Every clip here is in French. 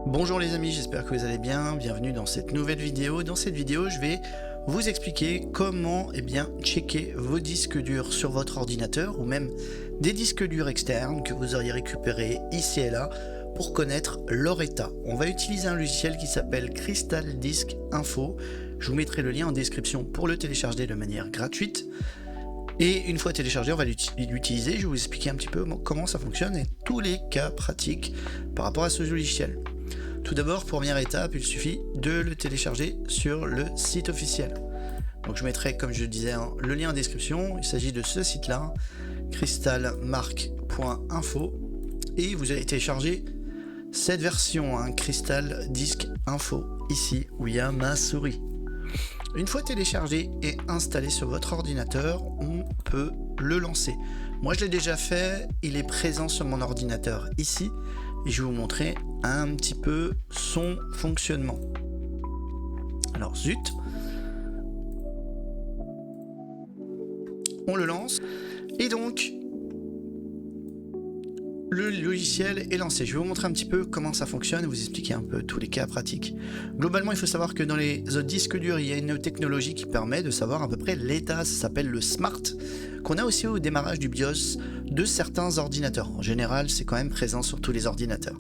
Bonjour les amis, j'espère que vous allez bien, bienvenue dans cette nouvelle vidéo. Dans cette vidéo, je vais vous expliquer comment checker vos disques durs sur votre ordinateur ou même des disques durs externes que vous auriez récupérés ici et là pour connaître leur état. On va utiliser un logiciel qui s'appelle Crystal Disk Info. Je vous mettrai le lien en description pour le télécharger de manière gratuite. Et une fois téléchargé, on va l'utiliser. Je vais vous expliquer un petit peu comment ça fonctionne et tous les cas pratiques par rapport à ce logiciel. Tout d'abord, première étape, il suffit de le télécharger sur le site officiel. Donc je mettrai, comme je le disais, le lien en description. Il s'agit de ce site-là, crystalmark.info, et vous allez télécharger cette version, Crystal Disk Info, ici où il y a ma souris. Une fois téléchargé et installé sur votre ordinateur, on peut le lancer. Moi je l'ai déjà fait, il est présent sur mon ordinateur ici, et je vais vous montrer un petit peu son fonctionnement. Alors zut, on le lance, et donc le logiciel est lancé. Je vais vous montrer un petit peu comment ça fonctionne et vous expliquer un peu tous les cas pratiques. Globalement, il faut savoir que dans les autres disques durs, il y a une technologie qui permet de savoir à peu près l'état, ça s'appelle le Smart, qu'on a aussi au démarrage du BIOS de certains ordinateurs. En général, c'est quand même présent sur tous les ordinateurs.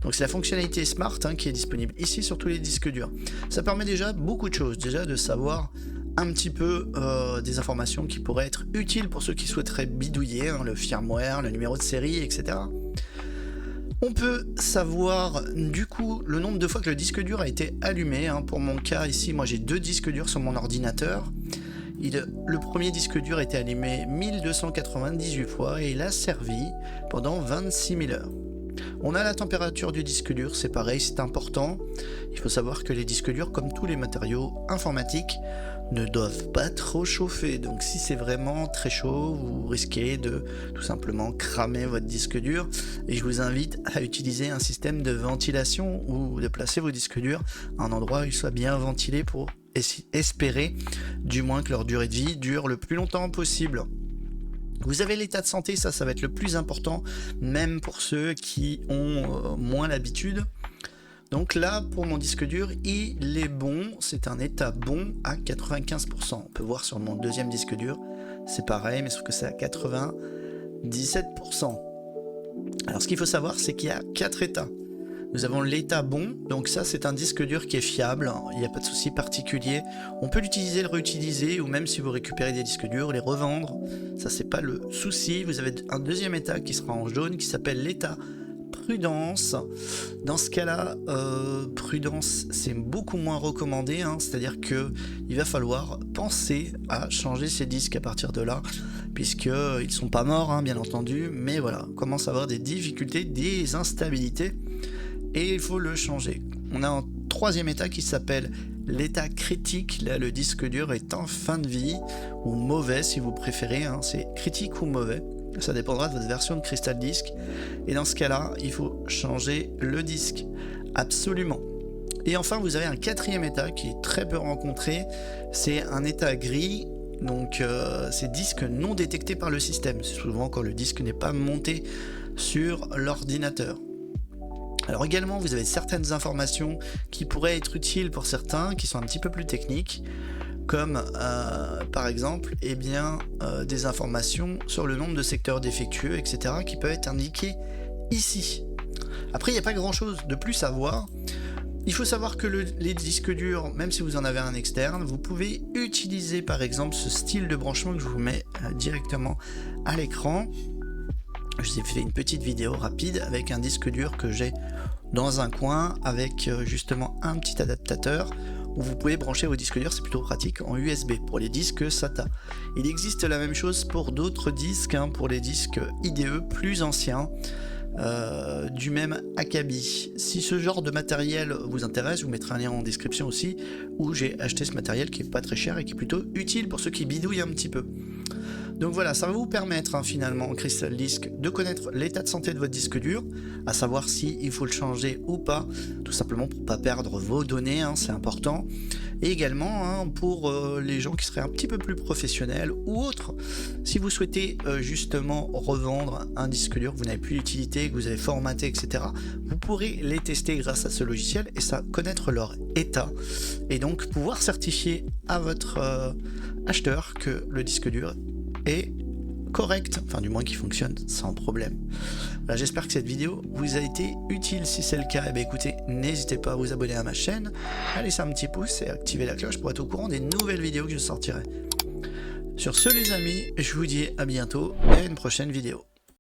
Donc c'est la fonctionnalité Smart qui est disponible ici sur tous les disques durs. Ça permet déjà beaucoup de choses, déjà de savoir un petit peu des informations qui pourraient être utiles pour ceux qui souhaiteraient bidouiller, le firmware, le numéro de série, etc. On peut savoir du coup le nombre de fois que le disque dur a été allumé. Pour mon cas ici, moi j'ai deux disques durs sur mon ordinateur. Le premier disque dur a été allumé 1298 fois et il a servi pendant 26 000 heures. On a la température du disque dur, c'est pareil, c'est important. Il faut savoir que les disques durs, comme tous les matériaux informatiques, ne doivent pas trop chauffer. Donc si c'est vraiment très chaud, vous risquez de tout simplement cramer votre disque dur. Et je vous invite à utiliser un système de ventilation ou de placer vos disques durs à un endroit où ils soient bien ventilés pour espérer du moins que leur durée de vie dure le plus longtemps possible. Vous avez l'état de santé, ça va être le plus important, même pour ceux qui ont moins l'habitude. Donc là, pour mon disque dur, il est bon, c'est un état bon à 95%. On peut voir sur mon deuxième disque dur, c'est pareil, mais sauf que c'est à 97%. Alors ce qu'il faut savoir, c'est qu'il y a 4 états. Nous avons l'état bon, donc ça c'est un disque dur qui est fiable, il n'y a pas de souci particulier. On peut l'utiliser, le réutiliser, ou même si vous récupérez des disques durs, les revendre. Ça c'est pas le souci. Vous avez un deuxième état qui sera en jaune, qui s'appelle l'état prudence. Dans ce cas-là, prudence c'est beaucoup moins recommandé, c'est-à-dire que il va falloir penser à changer ces disques à partir de là, puisqu'ils sont pas morts, bien entendu, mais voilà, on commence à avoir des difficultés, des instabilités, et il faut le changer. On a un troisième état qui s'appelle l'état critique. Là, le disque dur est en fin de vie, ou mauvais si vous préférez, c'est critique ou mauvais. Ça dépendra de votre version de Crystal Disk. Et dans ce cas-là, il faut changer le disque. Absolument. Et enfin, vous avez un quatrième état qui est très peu rencontré. C'est un état gris. Donc, c'est disque non détecté par le système. C'est souvent quand le disque n'est pas monté sur l'ordinateur. Alors également, vous avez certaines informations qui pourraient être utiles pour certains, qui sont un petit peu plus techniques, comme par exemple des informations sur le nombre de secteurs défectueux, etc., qui peuvent être indiquées ici. Après, il n'y a pas grand chose de plus à voir. Il faut savoir que les disques durs, même si vous en avez un externe, vous pouvez utiliser par exemple ce style de branchement que je vous mets directement à l'écran. Je vous ai fait une petite vidéo rapide avec un disque dur que j'ai dans un coin avec justement un petit adaptateur où vous pouvez brancher vos disques durs, c'est plutôt pratique, en USB pour les disques SATA. Il existe la même chose pour d'autres disques, pour les disques IDE plus anciens, du même acabit. Si ce genre de matériel vous intéresse, je vous mettrai un lien en description aussi, où j'ai acheté ce matériel qui est pas très cher et qui est plutôt utile pour ceux qui bidouillent un petit peu. Donc voilà, ça va vous permettre finalement, Crystal Disk, de connaître l'état de santé de votre disque dur, à savoir si il faut le changer ou pas, tout simplement pour pas perdre vos données, c'est important. Et également pour les gens qui seraient un petit peu plus professionnels ou autres, si vous souhaitez justement revendre un disque dur que vous n'avez plus d'utilité, que vous avez formaté, etc., vous pourrez les tester grâce à ce logiciel et ça connaître leur état et donc pouvoir certifier à votre acheteur que le disque dur est correct, enfin du moins qui fonctionne sans problème. Voilà, j'espère que cette vidéo vous a été utile. Si c'est le cas, eh bien, écoutez, n'hésitez pas à vous abonner à ma chaîne, à laisser un petit pouce et activer la cloche pour être au courant des nouvelles vidéos que je sortirai. Sur ce les amis, je vous dis à bientôt et à une prochaine vidéo.